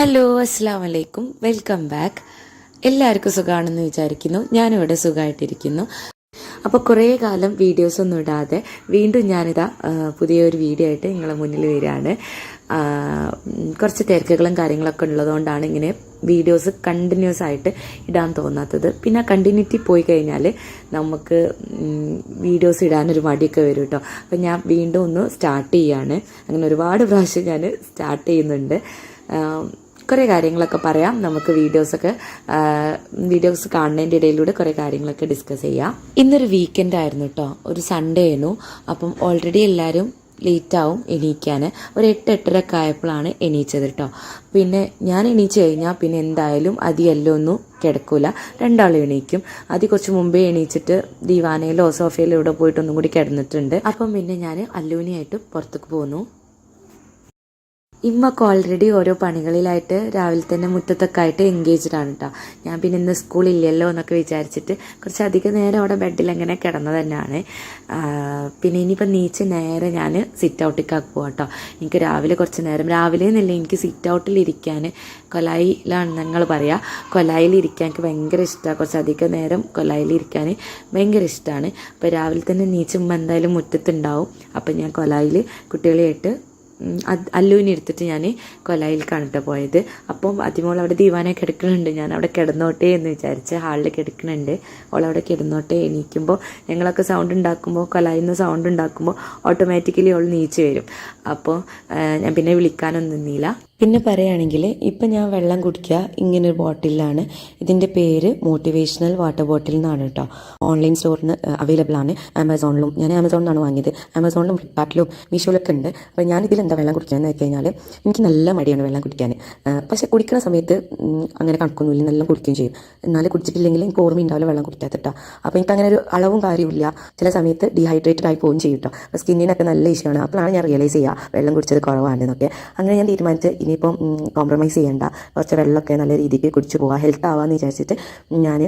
Hello, അസ്സാം വലൈക്കും, welcome back. എല്ലാവർക്കും സുഖമാണെന്ന് വിചാരിക്കുന്നു. ഞാനിവിടെ സുഖമായിട്ടിരിക്കുന്നു. അപ്പോൾ കുറേ കാലം വീഡിയോസൊന്നും ഇടാതെ വീണ്ടും ഞാനിതാ പുതിയൊരു വീഡിയോ ആയിട്ട് നിങ്ങളുടെ മുന്നിൽ വരികയാണ്. കുറച്ച് തിരക്കുകളും കാര്യങ്ങളൊക്കെ ഉള്ളതുകൊണ്ടാണ് ഇങ്ങനെ വീഡിയോസ് കണ്ടിന്യൂസ് ആയിട്ട് ഇടാൻ തോന്നാത്തത്. പിന്നെ കണ്ടിന്യൂറ്റി പോയി കഴിഞ്ഞാൽ നമുക്ക് വീഡിയോസ് ഇടാനൊരു മടിയൊക്കെ വരും കേട്ടോ. അപ്പം ഞാൻ വീണ്ടും ഒന്ന് സ്റ്റാർട്ട് ചെയ്യാണ്. അങ്ങനെ ഒരുപാട് പ്രാവശ്യം ഞാൻ സ്റ്റാർട്ട് ചെയ്യുന്നുണ്ട്. കുറേ കാര്യങ്ങളൊക്കെ പറയാം. നമുക്ക് വീഡിയോസ് കാണുന്നതിൻ്റെ ഇടയിലൂടെ കുറേ കാര്യങ്ങളൊക്കെ ഡിസ്കസ് ചെയ്യാം. ഇന്നൊരു വീക്കെൻഡ് ആയിരുന്നു കേട്ടോ, ഒരു സൺഡേ ആയിരുന്നു. അപ്പം ഓൾറെഡി എല്ലാവരും ലേറ്റാവും എണീക്കാൻ. ഒരു 8-8:30 ആയപ്പോഴാണ് എണീച്ചത് കേട്ടോ. പിന്നെ ഞാൻ എണീച്ച് കഴിഞ്ഞാൽ പിന്നെ എന്തായാലും അതിയെല്ലാം ഒന്നും കിടക്കൂല, രണ്ടാളും എണീക്കും. കുറച്ച് മുമ്പേ എണീച്ചിട്ട് ദിവാനയിലോ സോഫയിലോ ഇവിടെ പോയിട്ടൊന്നും കൂടി കിടന്നിട്ടുണ്ട്. അപ്പം പിന്നെ ഞാൻ അല്ലൂനിയായിട്ട് പുറത്തേക്ക് പോന്നു. ഇമ്മക്ക് ഓൾറെഡി ഓരോ പണികളിലായിട്ട് രാവിലെ തന്നെ മുറ്റത്തൊക്കെ ആയിട്ട് എൻഗേജ്ഡ് ആണ് കേട്ടോ. ഞാൻ പിന്നെ ഇന്ന് സ്കൂളില്ലല്ലോ എന്നൊക്കെ വിചാരിച്ചിട്ട് കുറച്ചധികം നേരം അവിടെ ബെഡിൽ അങ്ങനെ കിടന്നത് തന്നെയാണ്. പിന്നെ ഇനിയിപ്പോൾ നീച്ച് നേരെ ഞാൻ സിറ്റ് ഔട്ടിലേക്ക് പോകാം കേട്ടോ. എനിക്ക് രാവിലെ കുറച്ച് നേരം, രാവിലെ എന്നില്ല, എനിക്ക് സിറ്റ് ഔട്ടിലിരിക്കാൻ, കൊലായിലാണ് ഞങ്ങൾ പറയുക, കൊലായിലിരിക്കാൻ എനിക്ക് ഭയങ്കര ഇഷ്ടമാണ്. കുറച്ചധികം നേരം കൊലായിലിരിക്കാൻ ഭയങ്കര ഇഷ്ടമാണ്. അപ്പോൾ രാവിലെ തന്നെ നീച്ചുമ്പോൾ എന്തായാലും മുറ്റത്തുണ്ടാവും. അപ്പം ഞാൻ കൊലായിൽ കുട്ടികളെയായിട്ട് അല്ലുവിനെ എടുത്തിട്ട് ഞാൻ കൊലായിൽ കണ്ടിട്ട് പോയത്. അപ്പം അതിമോൾ അവിടെ ദിവാനെ കിടക്കുന്നുണ്ട്. ഞാൻ അവിടെ കിടന്നോട്ടെ എന്ന് വിചാരിച്ച് ഹാളിൽ കിടക്കുന്നുണ്ട്. അവളവിടെ കിടന്നോട്ടെ. എണീക്കുമ്പോൾ ഞങ്ങളൊക്കെ സൗണ്ട് ഉണ്ടാക്കുമ്പോൾ, കൊലായിൽ നിന്ന് സൗണ്ട് ഉണ്ടാക്കുമ്പോൾ ഓട്ടോമാറ്റിക്കലി അവൾ നീച്ച് വരും. അപ്പോൾ ഞാൻ പിന്നെ വിളിക്കാനൊന്നും നിന്നില്ല. പിന്നെ പറയുകയാണെങ്കിൽ ഇപ്പം ഞാൻ വെള്ളം കുടിക്കുക ഇങ്ങനൊരു ബോട്ടിലാണ്. ഇതിൻ്റെ പേര് മോട്ടിവേഷണൽ വാട്ടർ ബോട്ടിൽ എന്നാണ് കേട്ടോ. ഓൺലൈൻ സ്റ്റോറിന് അവൈലബിൾ ആണ്. ആമസോണിലും, ഞാൻ ആമസോണിൽ നിന്നാണ് വാങ്ങിയത്. ആമസോണിലും ഫ്ലിപ്കാർട്ടിലും മീഷോയിലൊക്കെ ഉണ്ട്. അപ്പോൾ ഞാനിതിൽ എന്താ വെള്ളം കുടിക്കുകയെന്ന് വെച്ച് കഴിഞ്ഞാൽ എനിക്ക് നല്ല മടിയാണ് വെള്ളം കുടിക്കാൻ. പക്ഷേ കുടിക്കുന്ന സമയത്ത് അങ്ങനെ കണക്കൊന്നുമില്ല, നല്ല കുടിക്കുകയും ചെയ്യും. എന്നാലും കുടിച്ചിട്ടില്ലെങ്കിൽ എനിക്ക് ഓർമ്മയുണ്ടാവില്ല വെള്ളം കുടിക്കാത്തിട്ടോ. അപ്പോൾ എനിക്ക് അങ്ങനെ ഒരു അളവും കാര്യമില്ല. ചില സമയത്ത് ഡീഹൈഡ്രേറ്റഡ് ആയി പോകും ചെയ്യും കേട്ടോ. അപ്പോൾ സ്കിന്നിനൊക്കെ നല്ല ഇഷ്യൂ ആണ്. അപ്പോഴാണ് ഞാൻ റിയലൈസ് ചെയ്യുക വെള്ളം കുടിച്ചത് കുറവാണെന്നൊക്കെ. അങ്ങനെ ഞാൻ തീരുമാനിച്ച് ഇനിയിപ്പം കോംപ്രമൈസ് ചെയ്യേണ്ട, കുറച്ച് വെള്ളമൊക്കെ നല്ല രീതിക്ക് കുടിച്ച് പോകാം, ഹെൽത്ത് ആവാമെന്ന് വിചാരിച്ചിട്ട് ഞാൻ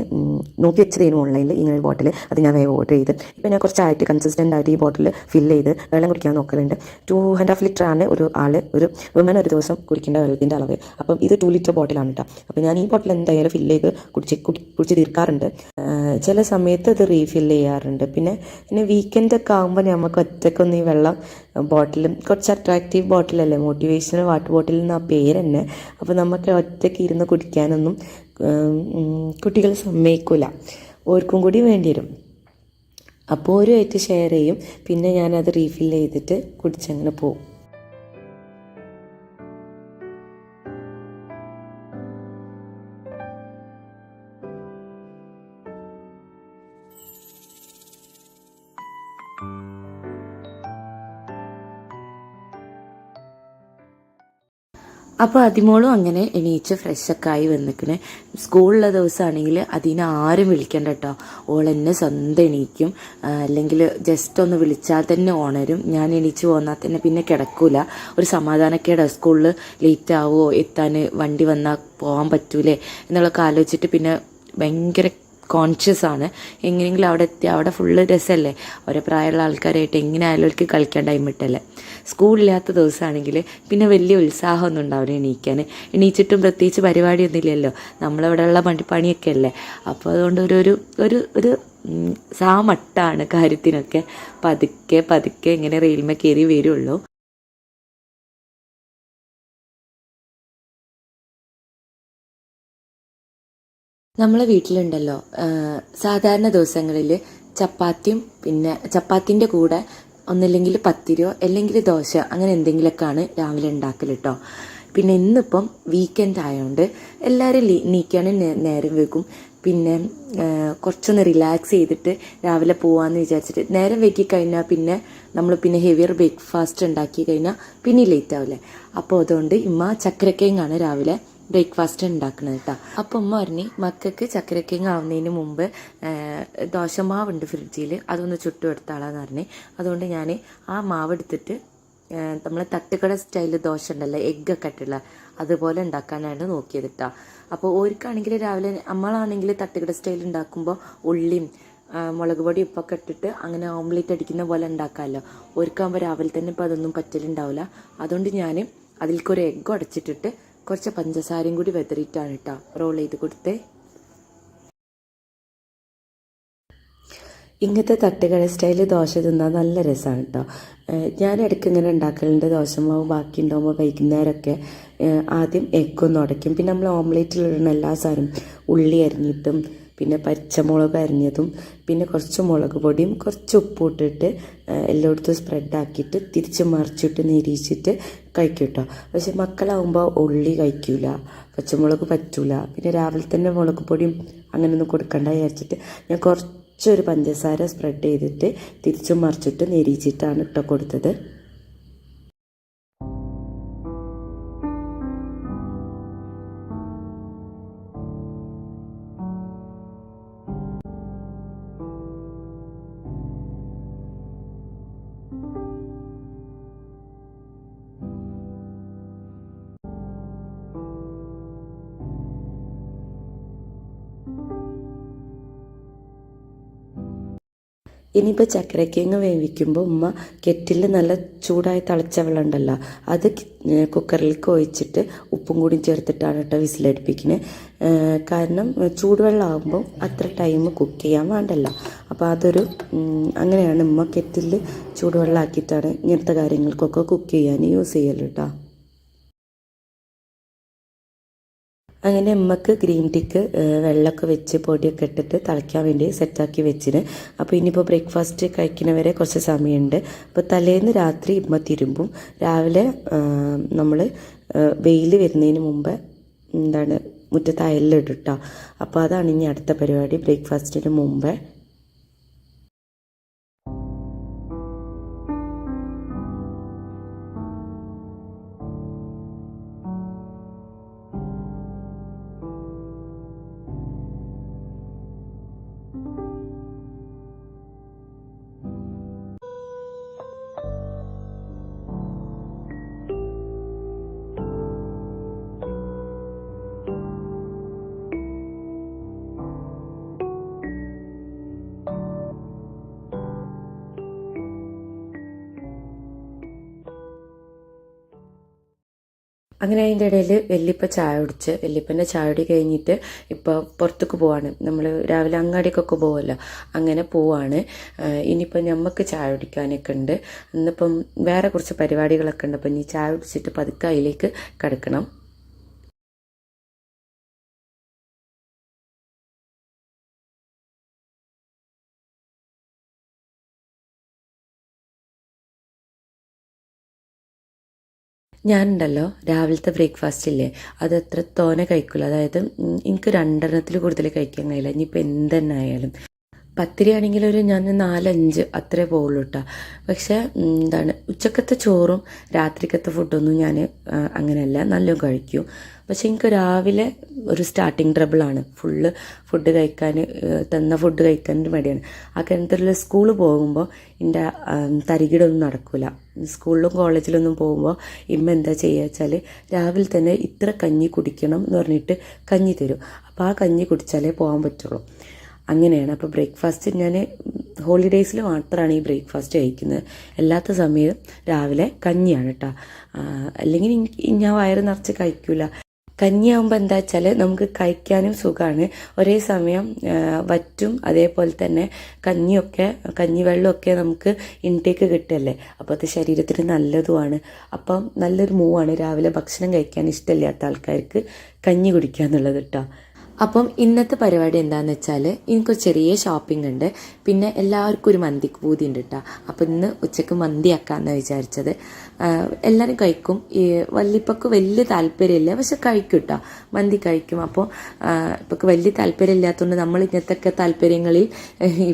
നോക്കി വെച്ചതേനും ഓൺലൈനിൽ ഇങ്ങനെ ഒരു ബോട്ടിൽ. അത് ഞാൻ വേഗം ഓർഡർ ചെയ്ത് ഇപ്പം ഞാൻ കുറച്ചായിട്ട് കൺസിസ്റ്റൻ്റ് ആയിട്ട് ഈ ബോട്ടിൽ ഫില്ല് ചെയ്ത് വെള്ളം കുടിക്കാൻ നോക്കലുണ്ട്. 2.5 ലിറ്റർ ആണ് ഒരു വുമൻ ഒരു ദിവസം കുടിക്കേണ്ട വെള്ളത്തിൻ്റെ അളവ്. അപ്പം ഇത് 2 ലിറ്റർ ബോട്ടിലാണ് കേട്ടോ. അപ്പോൾ ഞാൻ ഈ ബോട്ടിൽ എന്തായാലും ഫില്ല് ചെയ്ത് കുടിച്ച് തീർക്കാറുണ്ട്. ചില സമയത്ത് ഇത് റീഫില്ല് ചെയ്യാറുണ്ട്. പിന്നെ വീക്കെൻഡൊക്കെ ആകുമ്പോൾ നമുക്ക് ഒറ്റക്കൊന്ന് ഈ വെള്ളം ബോട്ടിലും, കുറച്ച് അട്രാക്റ്റീവ് ബോട്ടിലല്ലേ, മോട്ടിവേഷണൽ വാട്ടർ ബോട്ടിൽ എന്ന പേര് തന്നെ. അപ്പോൾ നമുക്ക് ഒറ്റയ്ക്ക് ഇരുന്ന് കുടിക്കാനൊന്നും കുട്ടികൾ സമ്മതിക്കില്ല, ഓർക്കും കൂടി വേണ്ടി വരും. അപ്പോൾ ഓരുമായിട്ട് ഷെയർ ചെയ്യും. പിന്നെ ഞാനത് റീഫില്ല് ചെയ്തിട്ട് കുടിച്ചങ്ങനെ പോകും. അപ്പോൾ അതിമോളും അങ്ങനെ എണീച്ച് ഫ്രഷൊക്കെ ആയി വന്നിക്കണേ. സ്കൂളിലെ ദിവസമാണെങ്കിൽ അതിനെ ആരും വിളിക്കണ്ട കേട്ടോ, ഓളെന്നെ സ്വന്തം എണീക്കും. അല്ലെങ്കിൽ ജസ്റ്റ് ഒന്ന് വിളിച്ചാൽ തന്നെ ഉണരും. ഞാൻ എണീച്ച് പോന്നാൽ തന്നെ പിന്നെ കിടക്കൂല. ഒരു സമാധാനക്കേടാ, സ്കൂളിൽ ലേറ്റ് ആവുമോ, എത്താൻ വണ്ടി വന്നാൽ പോകാൻ പറ്റൂലേ എന്നുള്ളതൊക്കെ ആലോചിച്ചിട്ട് പിന്നെ ഭയങ്കര കോൺഷ്യസ് ആണ്. എങ്ങനെയെങ്കിലും അവിടെ എത്തി, അവിടെ ഫുള്ള് രസമല്ലേ, ഓരോ പ്രായമുള്ള ആൾക്കാരായിട്ട് എങ്ങനെ ആയാലും അവർക്ക് കളിക്കാൻ ടൈം ഇട്ടല്ലേ. സ്കൂളില്ലാത്ത ദിവസമാണെങ്കിൽ പിന്നെ വലിയ ഉത്സാഹമൊന്നും ഉണ്ടാവില്ല എണീക്കാൻ. എണീച്ചിട്ടും പ്രത്യേകിച്ച് പരിപാടിയൊന്നും ഇല്ലല്ലോ, നമ്മളവിടെയുള്ള പണിയൊക്കെ അല്ലേ. അപ്പോൾ അതുകൊണ്ട് ഒരു സാമട്ടാണ് കാര്യത്തിനൊക്കെ. പതുക്കെ പതുക്കെ ഇങ്ങനെ റെയിൽമേ കയറി വരുള്ളൂ. നമ്മളെ വീട്ടിലുണ്ടല്ലോ, സാധാരണ ദിവസങ്ങളിൽ ചപ്പാത്തിയും, പിന്നെ ചപ്പാത്തിൻ്റെ കൂടെ ഒന്നില്ലെങ്കിൽ പത്തിരിയോ അല്ലെങ്കിൽ ദോശ, അങ്ങനെ എന്തെങ്കിലുമൊക്കെയാണ് രാവിലെ ഉണ്ടാക്കൽ കേട്ടോ. പിന്നെ ഇന്നിപ്പം വീക്കെൻഡ് ആയതുകൊണ്ട് എല്ലാവരും നീക്കാനും നേരം വൈകും. പിന്നെ കുറച്ചൊന്ന് റിലാക്സ് ചെയ്തിട്ട് രാവിലെ പോകാമെന്ന് വിചാരിച്ചിട്ട് നേരം വൈകി കഴിഞ്ഞാൽ പിന്നെ നമ്മൾ ഹെവിയർ ബ്രേക്ക്ഫാസ്റ്റ് ഉണ്ടാക്കി കഴിഞ്ഞാൽ പിന്നെ ലേറ്റ് ആവില്ലേ. അപ്പോൾ അതുകൊണ്ട് ഇമ്മ ചക്കരക്കേങ്ങാണ് രാവിലെ ബ്രേക്ക്ഫാസ്റ്റ് ഉണ്ടാക്കുന്നത് കേട്ടോ. അപ്പം അമ്മ പറഞ്ഞ് മക്കൾക്ക് ചക്കരക്കേങ്ങ് ആവുന്നതിന് മുമ്പ് ദോശമാവുണ്ട് ഫ്രിഡ്ജിൽ, അതൊന്ന് ചുട്ടു എടുത്താളാന്ന് പറഞ്ഞ്. അതുകൊണ്ട് ഞാൻ ആ മാവ് എടുത്തിട്ട് നമ്മൾ തട്ടുകട സ്റ്റൈൽ ദോശ ഉണ്ടല്ലോ, എഗ്ഗൊക്കെ ഇട്ടുള്ള, അതുപോലെ ഉണ്ടാക്കാനാണ് നോക്കിയത് കേട്ടോ. അപ്പോൾ ഓർക്കാണെങ്കിൽ രാവിലെ, നമ്മളാണെങ്കിൽ തട്ടുകട സ്റ്റൈൽ ഉണ്ടാക്കുമ്പോൾ ഉള്ളിയും മുളക് പൊടി ഉപ്പൊക്കെ ഇട്ടിട്ട് അങ്ങനെ ഓംലേറ്റ് അടിക്കുന്ന പോലെ ഉണ്ടാക്കാമല്ലോ. ഓർക്കാകുമ്പോൾ രാവിലെ തന്നെ ഇപ്പോൾ അതൊന്നും പറ്റലുണ്ടാവില്ല. അതുകൊണ്ട് ഞാൻ അതിലേക്കൊരു എഗ്ഗ് ഉടച്ചിട്ടിട്ട് കുറച്ച് പഞ്ചസാരയും കൂടി വെതറിയിട്ടാണ് കേട്ടോ റോൾ ചെയ്ത് കൊടുത്തേ. ഇങ്ങനത്തെ തട്ടുകട സ്റ്റൈല് ദോശ തിന്നാൽ നല്ല രസമാണ് കേട്ടോ. ഞാൻ ഇടയ്ക്ക് ഇങ്ങനെ ഉണ്ടാക്കലുണ്ട്. ദോശമാവ് ബാക്കി ഉണ്ടാകുമ്പോൾ വൈകുന്നേരമൊക്കെ ആദ്യം എഗ്ഗൊന്ന് ഉടയ്ക്കും. പിന്നെ നമ്മൾ ഓംലേറ്റിലിടുന്ന എല്ലാ സാധനവും ഉള്ളി അരിഞ്ഞിട്ടും പിന്നെ പച്ചമുളക് അരിഞ്ഞതും പിന്നെ കുറച്ച് മുളക് പൊടിയും കുറച്ച് ഉപ്പും ഇട്ടിട്ട് എല്ലായിടത്തും സ്പ്രെഡാക്കിയിട്ട് തിരിച്ച് മറിച്ചിട്ട് നിരീച്ചിട്ട് കഴിക്കും കേട്ടോ. പക്ഷെ മക്കളാവുമ്പോൾ ഉള്ളി കഴിക്കില്ല, പച്ചമുളക് പറ്റൂല. പിന്നെ രാവിലെ തന്നെ മുളക് പൊടിയും അങ്ങനെയൊന്നും കൊടുക്കണ്ട വിചാരിച്ചിട്ട് ഞാൻ കുറച്ചൊരു പഞ്ചസാര സ്പ്രെഡ് ചെയ്തിട്ട് തിരിച്ചും മറിച്ചിട്ട് നെരിച്ചിട്ടാണ് ഇട്ടോ കൊടുത്തത്. ഇനിയിപ്പോൾ ചക്കരക്കിഴങ്ങ് വേവിക്കുമ്പോൾ ഉമ്മ കെറ്റിൽ നല്ല ചൂടായി തിളച്ച വെള്ളം ഉണ്ടല്ലോ അത് കുക്കറിലേക്ക് ഒഴിച്ചിട്ട് ഉപ്പും കൂടി ചേർത്തിട്ടാണ് കേട്ടോ വിസിലടുപ്പിക്കുന്നത്. കാരണം ചൂടുവെള്ളം ആകുമ്പോൾ അത്ര ടൈം കുക്ക് ചെയ്യാൻ വേണ്ടല്ലോ. അപ്പോൾ അതൊരു അങ്ങനെയാണ് ഉമ്മ കെറ്റിൽ ചൂടുവെള്ളം ആക്കിയിട്ടാണ് ഇങ്ങനത്തെ കാര്യങ്ങൾക്കൊക്കെ കുക്ക് ചെയ്യാൻ യൂസ് ചെയ്യല് കേട്ടോ. അങ്ങനെ ഉമ്മക്ക് ഗ്രീൻ ടീക്ക് വെള്ളമൊക്കെ വെച്ച് പൊടിയൊക്കെ ഇട്ടിട്ട് തിളയ്ക്കാൻ വേണ്ടി സെറ്റാക്കി വെച്ചിന്. അപ്പോൾ ഇനിയിപ്പോൾ ബ്രേക്ക്ഫാസ്റ്റ് കഴിക്കുന്നവരെ കുറച്ച് സമയമുണ്ട്. അപ്പോൾ തലേന്ന് രാത്രി ഉമ്മ തിരുമ്പും, രാവിലെ നമ്മൾ വെയിൽ വരുന്നതിന് മുമ്പ് മുറ്റത്ത് അയലിലിടും കേട്ടോ. അപ്പോൾ അതാണ് ഇനി അടുത്ത പരിപാടി ബ്രേക്ക്ഫാസ്റ്റിന് മുമ്പേ. അങ്ങനെ അതിൻ്റെ ഇടയിൽ വല്യപ്പ ചായ കുടിച്ച്, വല്യപ്പൻ്റെ ചായ കുടി കഴിഞ്ഞിട്ട് ഇപ്പോൾ പുറത്തേക്ക് പോവാണ്. നമ്മൾ രാവിലെ അങ്ങാടിക്കൊക്കെ പോവുമല്ലോ, അങ്ങനെ പോവാണ്. ഇനിയിപ്പോൾ നമുക്ക് ചായ കുടിക്കാനൊക്കെ ഉണ്ട്. ഇന്നിപ്പം വേറെ കുറച്ച് പരിപാടികളൊക്കെ ഉണ്ട്. അപ്പം ഇനി ചായ കുടിച്ചിട്ട് പതുക്കെ അതിലേക്ക് കിടക്കണം. ഞാനുണ്ടല്ലോ രാവിലത്തെ ബ്രേക്ക്ഫാസ്റ്റ് ഇല്ലേ, അത് എത്ര തോനെ കഴിക്കില്ല. അതായത് എനിക്ക് 2 കൂടുതൽ കഴിക്കാൻ കഴിയില്ല. ഇനിയിപ്പോൾ എന്തെന്നെ ആയാലും പത്തിരി ആണെങ്കിൽ ഞാൻ 4-5 അത്രേ പോവുള്ളൂ കേട്ടോ. പക്ഷേ ഉച്ചക്കത്തെ ചോറും രാത്രിക്കത്തെ ഫുഡൊന്നും ഞാൻ അങ്ങനെയല്ല, നല്ലോണം കഴിക്കും. പക്ഷെ എനിക്ക് രാവിലെ ഒരു സ്റ്റാർട്ടിങ് ട്രബിളാണ്. ഫുഡ് കഴിക്കാൻ തന്ന ഫുഡ് കഴിക്കാൻ മടിയാണ്. ആ കിണറ്റിൽ സ്കൂളിൽ പോകുമ്പോൾ എൻ്റെ തരികിടൊന്നും നടക്കില്ല. സ്കൂളിലും കോളേജിലൊന്നും പോകുമ്പോൾ ഇമ്മ എന്താ ചെയ്യുക വെച്ചാൽ രാവിലെ തന്നെ ഇത്ര കഞ്ഞി കുടിക്കണം എന്ന് പറഞ്ഞിട്ട് കഞ്ഞി തരും. അപ്പോൾ ആ കഞ്ഞി കുടിച്ചാലേ പോകാൻ പറ്റുള്ളൂ. അങ്ങനെയാണ്. അപ്പോൾ ബ്രേക്ക്ഫാസ്റ്റ് ഞാൻ ഹോളിഡേയ്സിൽ മാത്രമാണ് ഈ ബ്രേക്ക്ഫാസ്റ്റ് കഴിക്കുന്നത്. അല്ലാത്ത സമയം രാവിലെ കഞ്ഞിയാണ് കേട്ടോ. അല്ലെങ്കിൽ ഞാൻ വയറ് നിറച്ച് കഴിക്കില്ല. കഞ്ഞിയാകുമ്പോൾ എന്താ വെച്ചാൽ നമുക്ക് കഴിക്കാനും സുഖമാണ്, ഒരേ സമയം വറ്റും, അതേപോലെ തന്നെ കഞ്ഞിവെള്ളമൊക്കെ നമുക്ക് ഇൻടേക്ക് കിട്ടുമല്ലേ. അപ്പോൾ അത് ശരീരത്തിന് നല്ലതുമാണ്. അപ്പം നല്ലൊരു മൂവാണ് രാവിലെ ഭക്ഷണം കഴിക്കാൻ ഇഷ്ടമില്ലാത്ത ആൾക്കാർക്ക് കഞ്ഞി കുടിക്കുക എന്നുള്ളത് കേട്ടോ. അപ്പം ഇന്നത്തെ പരിപാടി എന്താണെന്ന് വെച്ചാൽ എനിക്കൊരു ചെറിയ ഷോപ്പിംഗ് ഉണ്ട്. പിന്നെ എല്ലാവർക്കും ഒരു മന്തിക്ക് പൂതി ഉണ്ട് കേട്ടോ. അപ്പോൾ ഇന്ന് ഉച്ചക്ക് മന്തി ആക്കാമെന്നാണ് വിചാരിച്ചത്. എല്ലാവരും കഴിക്കും. ഈ വല്യപ്പക്ക് വലിയ താല്പര്യമില്ല, പക്ഷെ കഴിക്കും കേട്ടോ, മന്തി കഴിക്കും. അപ്പോൾ ഇപ്പൊക്ക് വലിയ താല്പര്യം ഇല്ലാത്തതുകൊണ്ട് നമ്മൾ ഇങ്ങനത്തെ താല്പര്യങ്ങളിൽ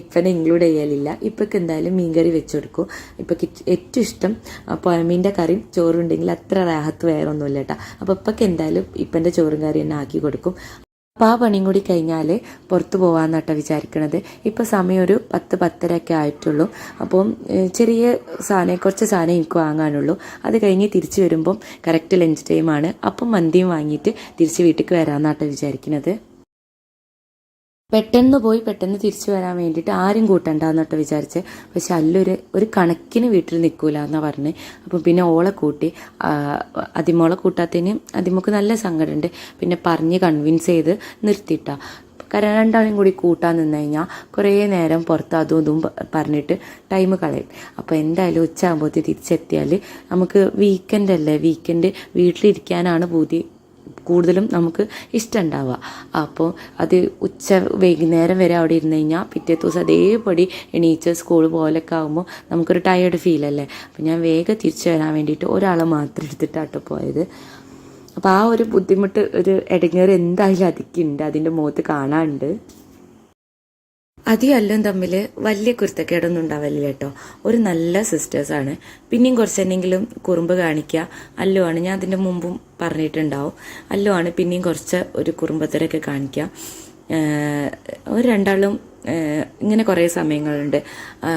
ഇപ്പനെ ഇൻക്ലൂഡ് ചെയ്യലില്ല. ഇപ്പൊക്ക് എന്തായാലും മീൻകറി വെച്ച് കൊടുക്കും. ഇപ്പൊക്ക് ഏറ്റവും ഇഷ്ടം പുഴമീൻ്റെ കറിയും ചോറും ഉണ്ടെങ്കിൽ അത്ര റാഹത്ത് വേറെ ഒന്നുമില്ല കേട്ടോ. അപ്പോൾ ഇപ്പൊക്ക് എന്തായാലും ഇപ്പൻ്റെ ചോറും കറി തന്നെ ആക്കി കൊടുക്കും. അപ്പോൾ ആ പണിയും കൂടി കഴിഞ്ഞാൽ പുറത്ത് പോകാമെന്നാട്ടോ വിചാരിക്കണത്. ഇപ്പോൾ സമയം ഒരു 10-10:30 ആയിട്ടുള്ളൂ. അപ്പം കുറച്ച് സാധനം എനിക്ക് വാങ്ങാനുള്ളൂ. അത് കഴിഞ്ഞ് തിരിച്ച് വരുമ്പം കറക്റ്റ് ലഞ്ച് ടൈമാണ്. അപ്പം മന്തിയും വാങ്ങിയിട്ട് തിരിച്ച് വീട്ടിലേക്ക് വരാമെന്നാട്ടോ വിചാരിക്കുന്നത്. പെട്ടെന്ന് പോയി പെട്ടെന്ന് തിരിച്ചു വരാൻ വേണ്ടിയിട്ട് ആരും കൂട്ടണ്ടെന്നിട്ട് വിചാരിച്ച്. പക്ഷെ ഒരു കണക്കിന് വീട്ടിൽ നിൽക്കൂല എന്നാ പറഞ്ഞ്. അപ്പം പിന്നെ ഓളെ കൂട്ടി. അതിമോളെ കൂട്ടാത്തതിന് അതിമോക്ക് നല്ല സങ്കടമുണ്ട്. പിന്നെ പറഞ്ഞ് കൺവിൻസ് ചെയ്ത് നിർത്തിയിട്ടാ. കാരണം രണ്ടാളും കൂടി കൂട്ടാൻ നിന്ന് കഴിഞ്ഞാൽ കുറേ നേരം പുറത്ത് അതും ഇതും പറഞ്ഞിട്ട് ടൈം കളയും. അപ്പോൾ എന്തായാലും ഉച്ചയാകുമ്പോഴത്തേക്ക് തിരിച്ചെത്തിയാൽ നമുക്ക് വീക്കെൻഡ് അല്ലേ, വീക്കെൻഡ് വീട്ടിലിരിക്കാനാണ് കൂടുതലും നമുക്ക് ഇഷ്ടമുണ്ടാവുക. അപ്പോൾ അത് വൈകുന്നേരം വരെ അവിടെ ഇരുന്ന് കഴിഞ്ഞാൽ പിറ്റേ ദിവസം അതേപടി എണീച്ച് സ്കൂൾ പോലൊക്കെ ആകുമ്പോൾ നമുക്കൊരു ടയേർഡ് ഫീലല്ലേ. അപ്പോൾ ഞാൻ വേഗം തിരിച്ചു വരാൻ വേണ്ടിയിട്ട് ഒരാളെ മാത്രം എടുത്തിട്ടാട്ടോ പോയത്. അപ്പോൾ ആ ഒരു ബുദ്ധിമുട്ട്, ഒരു ഇടങ്ങേറ് എന്തായാലും അതിക്കുണ്ട്, അതിൻ്റെ മുഖത്ത് കാണാനുണ്ട്. അധികം തമ്മിൽ വലിയ കുരുത്തക്കേടൊന്നും ഉണ്ടാവില്ല കേട്ടോ. ഒരു നല്ല സിസ്റ്റേഴ്സാണ്. പിന്നെയും കുറച്ചെന്നെങ്കിലും കുറുമ്പ് കാണിക്കുക അല്ലുവാണ്. ഞാൻ അതിൻ്റെ മുമ്പും പറഞ്ഞിട്ടുണ്ടാവും. അല്ലുവാണ് പിന്നെയും കുറച്ച് ഒരു കുറുമ്പത്തരൊക്കെ കാണിക്കുക. ഒരു രണ്ടാളും ഇങ്ങനെ കുറേ സമയങ്ങളുണ്ട്.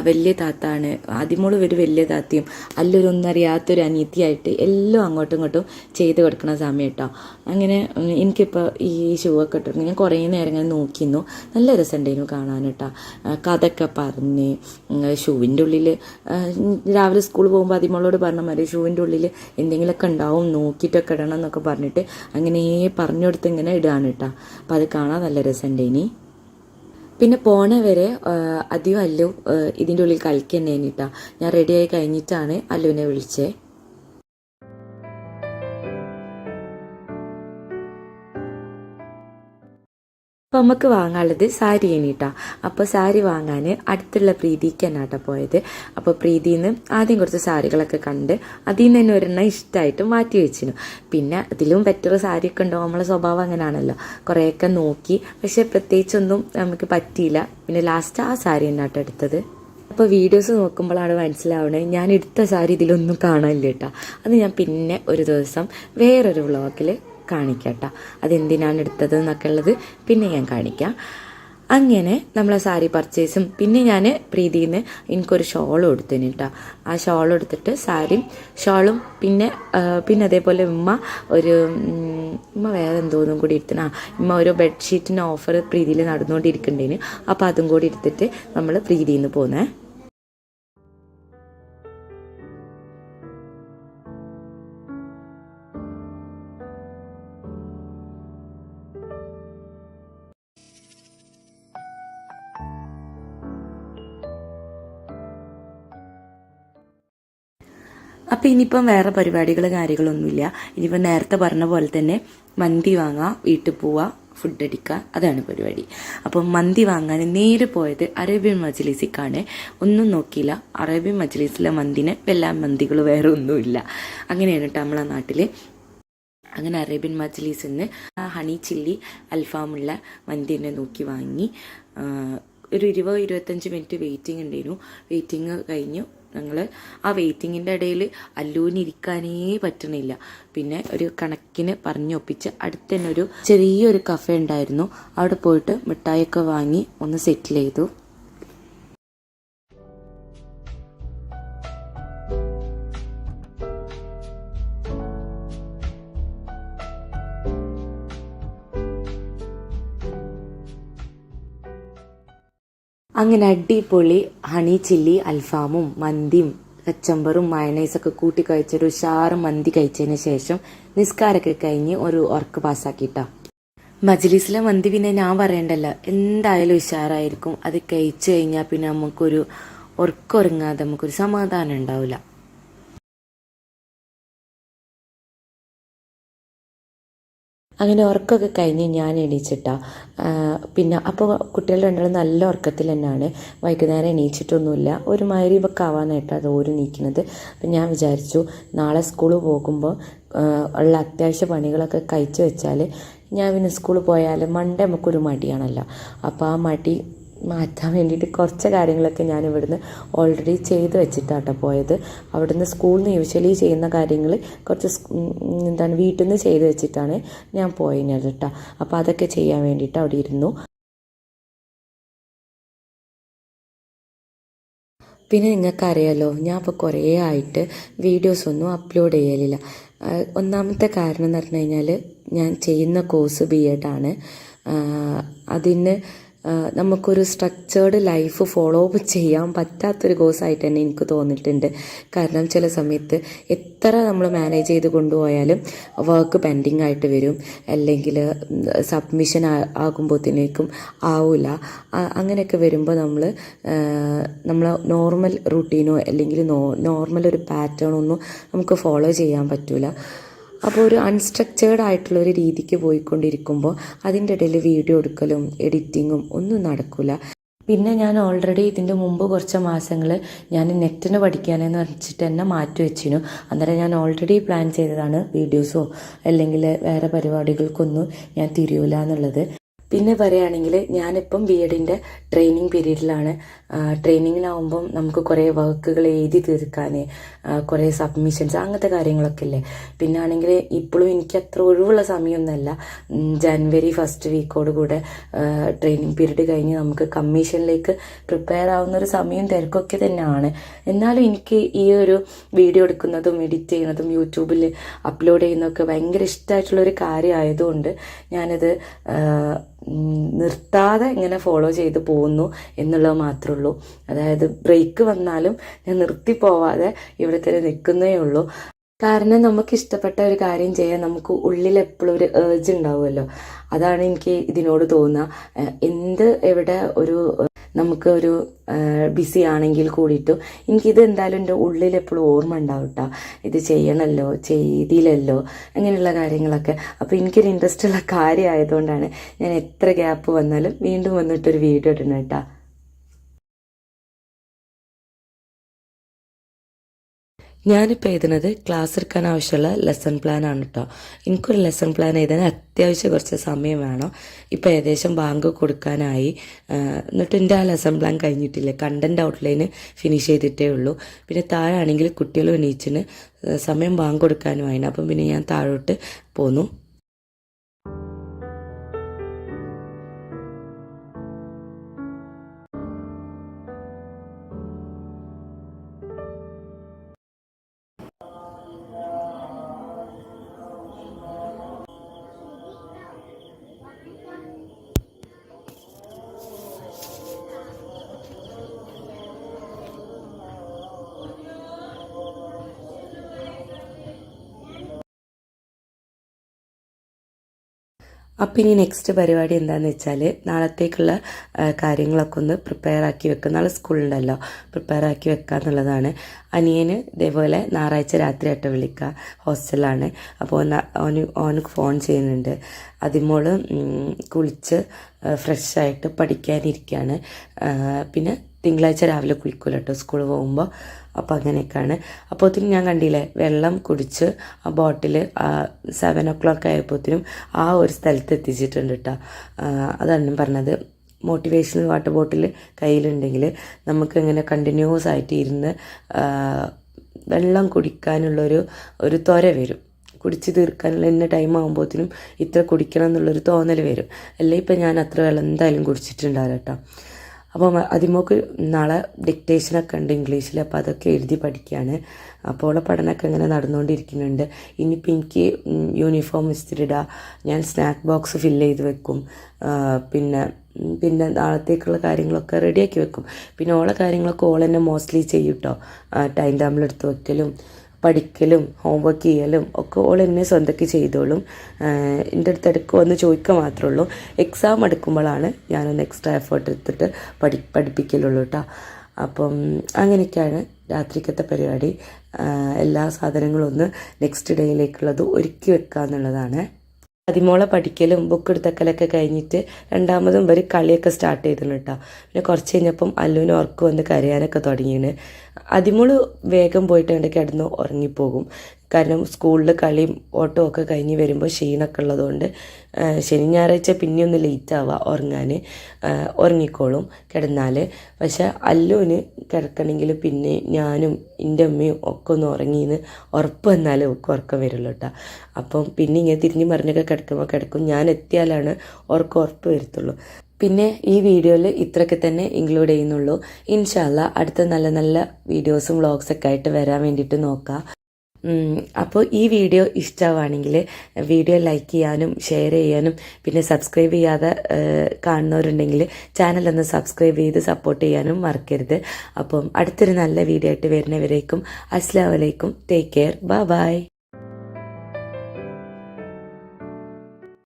വലിയ താത്താണ്, അതിമോള് ഒരു വലിയ താത്തയും അല്ലൊരൊന്നും അറിയാത്തൊരു അനിയത്തിയായിട്ട് എല്ലാം അങ്ങോട്ടും ഇങ്ങോട്ടും ചെയ്ത് കൊടുക്കുന്ന സമയം കേട്ടോ. അങ്ങനെ എനിക്കിപ്പോൾ ഈ ഷൂ ഒക്കെ ഇട്ടിട്ട് ഞാൻ കുറേ നേരം ഇങ്ങനെ നോക്കിയിരുന്നു. നല്ല രസമുണ്ടായിരുന്നു കാണാൻ കേട്ടോ. കഥയൊക്കെ പറഞ്ഞ് ഷൂവിൻ്റെ ഉള്ളിൽ രാവിലെ സ്കൂളിൽ പോകുമ്പോൾ അതിമോളോട് പറഞ്ഞ മാതിരി ഷൂവിൻ്റെ ഉള്ളിൽ എന്തെങ്കിലുമൊക്കെ ഉണ്ടാവും നോക്കിയിട്ടൊക്കെ ഇടണം എന്നൊക്കെ പറഞ്ഞിട്ട് അങ്ങനെ പറഞ്ഞു കൊടുത്ത് ഇങ്ങനെ ഇടുകയാണ് കേട്ടോ. അപ്പോൾ അത് കാണാൻ നല്ല രസമുണ്ടായിനി. പിന്നെ പോണ വരെ അല്ലു ഇതിൻ്റെ ഉള്ളിൽ കളിക്കണ്ടേനിട്ടാ. ഞാൻ റെഡിയായി കഴിഞ്ഞിട്ടാണ് അല്ലുവിനെ വിളിച്ചേ. അപ്പോൾ നമുക്ക് വാങ്ങാനുള്ളത് സാരി കഴിഞ്ഞിട്ടാ. അപ്പോൾ സാരി വാങ്ങാൻ അടുത്തുള്ള പ്രീതിക്ക് തന്നെയാട്ടോ പോയത്. അപ്പോൾ പ്രീതിയിൽ നിന്ന് ആദ്യം കുറച്ച് സാരികളൊക്കെ കണ്ട് അതിൽ നിന്ന് തന്നെ ഒരെണ്ണം ഇഷ്ടമായിട്ട് മാറ്റി വെച്ചിരുന്നു. പിന്നെ അതിലും ബെറ്റർ സാരിയൊക്കെ ഉണ്ടാവും, നമ്മളെ സ്വഭാവം അങ്ങനെയാണല്ലോ. കുറേയൊക്കെ നോക്കി, പക്ഷെ പ്രത്യേകിച്ചൊന്നും നമുക്ക് പറ്റിയില്ല. പിന്നെ ലാസ്റ്റ് ആ സാരി തന്നെയാട്ടോ എടുത്തത്. അപ്പോൾ വീഡിയോസ് നോക്കുമ്പോഴാണ് മനസ്സിലാവുന്നത് ഞാൻ എടുത്ത സാരി ഇതിലൊന്നും കാണാനില്ല കേട്ടോ. അത് ഞാൻ പിന്നെ ഒരു ദിവസം വേറൊരു വ്ളോഗിൽ കാണിക്കാം. അതെന്തിനാണ് എടുത്തത് എന്നൊക്കെ ഉള്ളത് പിന്നെ ഞാൻ കാണിക്കാം. അങ്ങനെ നമ്മളെ സാരി പർച്ചേസും പിന്നെ ഞാൻ പ്രീതിയിൽ നിന്ന് എനിക്കൊരു ഷോളും എടുത്തിന് കേട്ടോ. ആ ഷോളും എടുത്തിട്ട് സാരിയും ഷോളും പിന്നെ അതേപോലെ ഉമ്മ വേറെ എന്തോന്നും കൂടി എടുത്തിന്. ഉമ്മ ഒരു ബെഡ്ഷീറ്റിന് ഓഫർ പ്രീതിയിൽ നടന്നുകൊണ്ടിരിക്കണ്ടേന്. അപ്പോൾ അതും കൂടി എടുത്തിട്ട് നമ്മൾ പ്രീതിയിൽ നിന്ന് പോന്നേ. അപ്പം ഇനിയിപ്പം വേറെ പരിപാടികൾ കാര്യങ്ങളൊന്നുമില്ല. ഇനിയിപ്പം നേരത്തെ പറഞ്ഞ പോലെ തന്നെ മന്തി വാങ്ങാം, വീട്ടിൽ പോവുക, ഫുഡ് അടിക്കുക, അതാണ് പരിപാടി. അപ്പം മന്തി വാങ്ങാൻ നേരെ പോയത് അറേബ്യൻ മജ്ലിസിക്കാണ്. ഒന്നും നോക്കിയില്ല, അറേബ്യൻ മജ്ലിസിലെ മന്തിന് വല്ല മന്തികൾ വേറെ ഒന്നുമില്ല. അങ്ങനെയാണ് കേട്ടോ നമ്മളെ നാട്ടിൽ. അങ്ങനെ അറേബ്യൻ മജ്ലിസിൽ നിന്ന് ഹണി ചില്ലി അൽഫാമുള്ള മന്തി തന്നെ നോക്കി വാങ്ങി. ഒരു 20-25 മിനിറ്റ് വെയിറ്റിംഗ് ഉണ്ടായിരുന്നു. വെയിറ്റിംഗ് കഴിഞ്ഞു. ഞങ്ങൾ ആ വെയിറ്റിങ്ങിൻ്റെ ഇടയിൽ അല്ലൂന് ഇരിക്കാനേ പറ്റണില്ല. പിന്നെ ഒരു കണക്കിന് പറഞ്ഞൊപ്പിച്ച് അടുത്ത് തന്നെ ഒരു ചെറിയൊരു കഫേ ഉണ്ടായിരുന്നു. അവിടെ പോയിട്ട് മിഠായിയൊക്കെ വാങ്ങി ഒന്ന് സെറ്റിൽ ചെയ്തു. അങ്ങനെ അടിപൊളി ഹണി ചില്ലി അൽഫാമും മന്തിയും കച്ചമ്പറും മയണൈസൊക്കെ കൂട്ടി കഴിച്ചൊരു ഉഷാറ് മന്തി കഴിച്ചതിന് ശേഷം നിസ്കാരമൊക്കെ കഴിഞ്ഞ് ഒരു ഉറക്ക് പാസ്സാക്കിയിട്ടാ. മജ്ലിസിലെ മന്തി പിന്നെ ഞാൻ പറയണ്ടല്ലോ, എന്തായാലും ഉഷാറായിരിക്കും. അത് കഴിച്ചു കഴിഞ്ഞാൽ പിന്നെ നമുക്കൊരു ഉറക്കമുറങ്ങാതെ നമുക്കൊരു സമാധാനം ഉണ്ടാവില്ല. അങ്ങനെ ഉറക്കമൊക്കെ കഴിഞ്ഞ് ഞാൻ എണീച്ചിട്ടാ. പിന്നെ അപ്പോൾ കുട്ടികൾ രണ്ടാളും നല്ല ഉറക്കത്തിൽ തന്നെയാണ്. വൈകുന്നേരം എണീച്ചിട്ടൊന്നുമില്ല. ഒരു മഗ്‌രിബൊക്കെ ആവാനായിട്ടാണ് അത് ഓര് നീക്കുന്നത്. അപ്പം ഞാൻ വിചാരിച്ചു നാളെ സ്കൂളിൽ പോകുമ്പോൾ ഉള്ള അത്യാവശ്യ പണികളൊക്കെ കഴിച്ചു വെച്ചാൽ ഞാൻ പിന്നെ സ്കൂളിൽ പോയാൽ മൺഡേ നമുക്കൊരു മടിയാണല്ലോ. അപ്പോൾ ആ മടി മാറ്റാൻ വേണ്ടിയിട്ട് കുറച്ച് കാര്യങ്ങളൊക്കെ ഞാൻ ഇവിടുന്ന് ഓൾറെഡി ചെയ്ത് വെച്ചിട്ടാട്ടോ പോയത്. അവിടുന്ന് സ്കൂളിൽ നിന്ന് യൂഷ്വലി ചെയ്യുന്ന കാര്യങ്ങൾ കുറച്ച് വീട്ടിൽ നിന്ന് ചെയ്ത് വെച്ചിട്ടാണ് ഞാൻ പോയത് കേട്ടോ. അപ്പോൾ അതൊക്കെ ചെയ്യാൻ വേണ്ടിയിട്ട് അവിടെ ഇരുന്നു. പിന്നെ നിങ്ങൾക്കറിയാലോ, ഞാൻ ഇപ്പോൾ കുറേ ആയിട്ട് വീഡിയോസൊന്നും അപ്ലോഡ് ചെയ്യലില്ല. ഒന്നാമത്തെ കാരണം എന്ന് പറഞ്ഞു കഴിഞ്ഞാൽ ഞാൻ ചെയ്യുന്ന കോഴ്സ് B.Ed ആണ്. അതിന് നമുക്കൊരു സ്ട്രക്ചേർഡ് ലൈഫ് ഫോളോ അപ്പ് ചെയ്യാൻ പറ്റാത്തൊരു കോഴ്സായിട്ട് തന്നെ എനിക്ക് തോന്നിയിട്ടുണ്ട്. കാരണം ചില സമയത്ത് എത്ര നമ്മൾ മാനേജ് ചെയ്ത് കൊണ്ടുപോയാലും വർക്ക് പെൻഡിങ് ആയിട്ട് വരും, അല്ലെങ്കിൽ സബ്മിഷൻ ആകുമ്പോഴത്തേക്കും ആവില്ല. അങ്ങനെയൊക്കെ വരുമ്പോൾ നമ്മൾ നോർമൽ റുട്ടീനോ അല്ലെങ്കിൽ നോർമൽ ഒരു പാറ്റേണോ ഒന്നും നമുക്ക് ഫോളോ ചെയ്യാൻ പറ്റില്ല. അപ്പോൾ ഒരു അൺസ്ട്രക്ചേർഡ് ആയിട്ടുള്ള ഒരു രീതിക്ക് പോയിക്കൊണ്ടിരിക്കുമ്പോൾ അതിൻ്റെ ഇടയിൽ വീഡിയോ എടുക്കലും എഡിറ്റിങ്ങും ഒന്നും നടക്കില്ല. പിന്നെ ഞാൻ ഓൾറെഡി ഇതിൻ്റെ മുമ്പ് കുറച്ച് മാസങ്ങൾ ഞാൻ നെറ്റിന് പഠിക്കാനെന്ന് വെച്ചിട്ട് തന്നെ മാറ്റി വെച്ചിരുന്നു. അന്നേരം ഞാൻ ഓൾറെഡി പ്ലാൻ ചെയ്തതാണ് വീഡിയോസോ അല്ലെങ്കിൽ വേറെ പരിപാടികൾക്കൊന്നും ഞാൻ തിരിയൂല എന്നുള്ളത്. പിന്നെ പറയുകയാണെങ്കിൽ ഞാനിപ്പം BEdൻ്റെ ട്രെയിനിങ് പീരീഡിലാണ്. ട്രെയിനിങ്ങിലാവുമ്പം നമുക്ക് കുറേ വർക്കുകൾ എഴുതി തീർക്കാൻ, കുറേ സബ്മിഷൻസ് അങ്ങനത്തെ കാര്യങ്ങളൊക്കെ ഇല്ലേ. പിന്നെ ആണെങ്കിൽ ഇപ്പോഴും എനിക്ക് അത്ര ഒഴിവുള്ള സമയമൊന്നുമല്ല. ജനുവരി ഫസ്റ്റ് വീക്കോട് കൂടെ ട്രെയിനിങ് പീരീഡ് കഴിഞ്ഞ് നമുക്ക് കമ്മീഷനിലേക്ക് പ്രിപ്പയർ ആവുന്ന ഒരു സമയം തിരക്കൊക്കെ തന്നെയാണ്. എന്നാലും എനിക്ക് ഈ ഒരു വീഡിയോ എടുക്കുന്നതും എഡിറ്റ് ചെയ്യുന്നതും യൂട്യൂബിൽ അപ്ലോഡ് ചെയ്യുന്നതൊക്കെ ഭയങ്കര ഇഷ്ടമായിട്ടുള്ളൊരു കാര്യമായതുകൊണ്ട് ഞാനത് നിർത്താതെ ഇങ്ങനെ ഫോളോ ചെയ്ത് പോകുന്നു എന്നുള്ളത് മാത്രമേ ഉള്ളൂ. അതായത് ബ്രേക്ക് വന്നാലും ഞാൻ നിർത്തി പോവാതെ ഇവിടെ തന്നെ നിൽക്കുന്നേ ഉള്ളൂ. കാരണം നമുക്ക് ഇഷ്ടപ്പെട്ട ഒരു കാര്യം ചെയ്യാൻ നമുക്ക് ഉള്ളിൽ എപ്പോഴും ഒരു ഏർജ് ഉണ്ടാവുമല്ലോ. അതാണ് എനിക്ക് ഇതിനോട് തോന്നുക. എവിടെ നമുക്ക് ഒരു ബിസി ആണെങ്കിൽ കൂടിയിട്ടും എനിക്കിത് എന്തായാലും എൻ്റെ ഉള്ളിൽ എപ്പോഴും ഓർമ്മ ഉണ്ടാവും കേട്ടോ. ഇത് ചെയ്യണമല്ലോ, ചെയ്തില്ലല്ലോ, അങ്ങനെയുള്ള കാര്യങ്ങളൊക്കെ. അപ്പോൾ എനിക്കൊരു ഇൻട്രസ്റ്റ് ഉള്ള കാര്യമായതുകൊണ്ടാണ് ഞാൻ എത്ര ഗ്യാപ്പ് വന്നാലും വീണ്ടും വന്നിട്ടൊരു വീഡിയോ ഇടണം കേട്ടോ. ഞാനിപ്പോൾ എഴുതുന്നത് ക്ലാസ് എടുക്കാൻ ആവശ്യമുള്ള ലെസൺ പ്ലാൻ ആണ് കേട്ടോ. എനിക്കൊരു ലെസൺ പ്ലാൻ എഴുതാൻ അത്യാവശ്യം കുറച്ച് സമയം വേണം. ഇപ്പോൾ ഏകദേശം ബാങ്ക് കൊടുക്കാനായി. എന്നിട്ട് എൻ്റെ ആ ലെസൺ പ്ലാൻ കഴിഞ്ഞിട്ടില്ല. കണ്ടൻറ് ഔട്ട്ലൈന് ഫിനിഷ് ചെയ്തിട്ടേ ഉള്ളൂ. പിന്നെ താഴാണെങ്കിൽ കുട്ടികൾ എണീച്ചിന് സമയം ബാങ്ക് കൊടുക്കാനുമായി. അപ്പം പിന്നെ ഞാൻ താഴോട്ട് പോന്നു. അപ്പം ഇനി നെക്സ്റ്റ് പരിപാടി എന്താണെന്ന് വെച്ചാൽ നാളത്തേക്കുള്ള കാര്യങ്ങളൊക്കെ ഒന്ന് പ്രിപ്പയർ ആക്കി വെക്കുക. നാളെ സ്കൂളുണ്ടല്ലോ, പ്രിപ്പയർ ആക്കി വെക്കുക എന്നുള്ളതാണ്. അനിയന് ഇതേപോലെ ഞായറാഴ്ച രാത്രിയായിട്ട് വിളിക്കുക, ഹോസ്റ്റലാണ്. അപ്പോൾ ഓനക്ക് ഫോൺ ചെയ്യുന്നുണ്ട്. അതിമോള് കുളിച്ച് ഫ്രഷായിട്ട് പഠിക്കാനിരിക്കുകയാണ്. പിന്നെ തിങ്കളാഴ്ച രാവിലെ കുളിക്കൂല കേട്ടോ സ്കൂളിൽ പോകുമ്പോൾ. അപ്പോൾ അങ്ങനെയൊക്കെയാണ്. അപ്പോഴത്തേനും ഞാൻ കണ്ടില്ലേ, വെള്ളം കുടിച്ച് ആ ബോട്ടിൽ 7 o'clock ആയപ്പോഴത്തേനും ആ ഒരു സ്ഥലത്ത് എത്തിച്ചിട്ടുണ്ട് കേട്ടോ. അതാണ് ഞാൻ പറഞ്ഞത്. മോട്ടിവേഷണൽ വാട്ടർ ബോട്ടിൽ കയ്യിലുണ്ടെങ്കിൽ നമുക്കിങ്ങനെ കണ്ടിന്യൂസ് ആയിട്ട് ഇരുന്ന് വെള്ളം കുടിക്കാനുള്ളൊരു ത്വര വരും. കുടിച്ച് തീർക്കാനുള്ള ഇന്ന ടൈം ആകുമ്പോഴത്തേനും ഇത്ര കുടിക്കണം എന്നുള്ളൊരു തോന്നൽ വരും. അല്ലേ ഇപ്പം ഞാൻ അത്ര വെള്ളം എന്തായാലും കുടിച്ചിട്ടുണ്ടാവില്ല കേട്ടോ. അപ്പം അതിമോക്ക് നാളെ ഡിക്റ്റേഷനൊക്കെ ഉണ്ട് ഇംഗ്ലീഷിൽ. അപ്പോൾ അതൊക്കെ എഴുതി പഠിക്കുകയാണ്. അപ്പോൾ ഉള്ള പഠനമൊക്കെ ഇങ്ങനെ നടന്നുകൊണ്ടിരിക്കുന്നുണ്ട്. ഇനിയിപ്പോൾ എനിക്ക് യൂണിഫോം ഇസ്തിരിടുക, ഞാൻ സ്നാക്ക് ബോക്സ് ഫില്ല് ചെയ്ത് വെക്കും. പിന്നെ നാളത്തേക്കുള്ള കാര്യങ്ങളൊക്കെ റെഡിയാക്കി വെക്കും. പിന്നെ ഓളെ കാര്യങ്ങളൊക്കെ ഓൾ തന്നെ മോസ്റ്റ്ലി ചെയ്യും കേട്ടോ. ടൈം ടേബിൾ എടുത്ത് വെക്കലും പഠിക്കലും ഹോംവർക്ക് ചെയ്യലും ഒക്കെ ഓൾ എന്നെ സ്വന്തക്ക് ചെയ്തോളും. എൻ്റെ അടുത്ത് ഇടയ്ക്ക് വന്ന് ചോദിക്കുക മാത്രമേ ഉള്ളൂ. എക്സാം എടുക്കുമ്പോഴാണ് ഞാനൊന്ന് എക്സ്ട്രാ എഫേർട്ട് എടുത്തിട്ട് പഠിപ്പിക്കലുള്ളൂ കേട്ടോ. അപ്പം അങ്ങനെയൊക്കെയാണ് രാത്രിക്കത്തെ പരിപാടി. എല്ലാ സാധനങ്ങളും ഒന്ന് നെക്സ്റ്റ് ഡേയിലേക്കുള്ളത് ഒരുക്കി വെക്കുക എന്നുള്ളതാണ്. അതിമോളെ പഠിക്കലും ബുക്ക് എടുത്തക്കലൊക്കെ കഴിഞ്ഞിട്ട് രണ്ടാമതും ഒരു കളിയൊക്കെ സ്റ്റാർട്ട് ചെയ്തിരുന്നു കേട്ടോ. പിന്നെ കുറച്ച് കഴിഞ്ഞപ്പം അല്ലുവിന് ഉറക്കം വന്ന് കരയാനൊക്കെ തുടങ്ങിയാണ്. അതിമോള് വേഗം പോയിട്ട് അവിടെ കിടന്ന് ഉറങ്ങിപ്പോകും. കാരണം സ്കൂളിൽ കളിയും ഓട്ടവും ഒക്കെ കഴിഞ്ഞ് വരുമ്പോൾ ക്ഷീണമൊക്കെ ഉള്ളതുകൊണ്ട് ശനി ഞായറാഴ്ച പിന്നെ ഒന്ന് ലേറ്റ് ആവുക ഉറങ്ങാൻ. ഉറങ്ങിക്കോളും കിടന്നാൽ. പക്ഷെ അല്ലുവിന് കിടക്കണമെങ്കിൽ പിന്നെ ഞാനും എൻ്റെ അമ്മയും ഒക്കെ ഒന്ന് ഉറങ്ങിയെന്ന് ഉറപ്പ് വന്നാലേ ഒക്കെ ഉറക്കം വരുള്ളൂ കേട്ടോ. അപ്പം പിന്നെ ഇങ്ങനെ തിരിഞ്ഞ് മറിഞ്ഞൊക്കെ കിടക്കും. ഞാൻ എത്തിയാലാണ് ഉറപ്പ് വരത്തുള്ളൂ. പിന്നെ ഈ വീഡിയോയിൽ ഇത്രയൊക്കെ തന്നെ ഇൻക്ലൂഡ് ചെയ്യുന്നുള്ളൂ. ഇൻഷാ അല്ലാ അടുത്ത നല്ല നല്ല വീഡിയോസും വ്ളോഗ്സൊക്കെ ആയിട്ട് വരാൻ വേണ്ടിയിട്ട് നോക്കാം. അപ്പോൾ ഈ വീഡിയോ ഇഷ്ടമാണെങ്കിൽ വീഡിയോ ലൈക്ക് ചെയ്യാനും ഷെയർ ചെയ്യാനും പിന്നെ സബ്സ്ക്രൈബ് ചെയ്യാതെ കാണുന്നവരുണ്ടെങ്കിൽ ചാനലൊന്ന് സബ്സ്ക്രൈബ് ചെയ്ത് സപ്പോർട്ട് ചെയ്യാനും മറക്കരുത്. അപ്പം അടുത്തൊരു നല്ല വീഡിയോ ആയിട്ട് വരുന്നവരേക്കും അസ്സലാമു അലൈക്കും. Take care. ബൈ.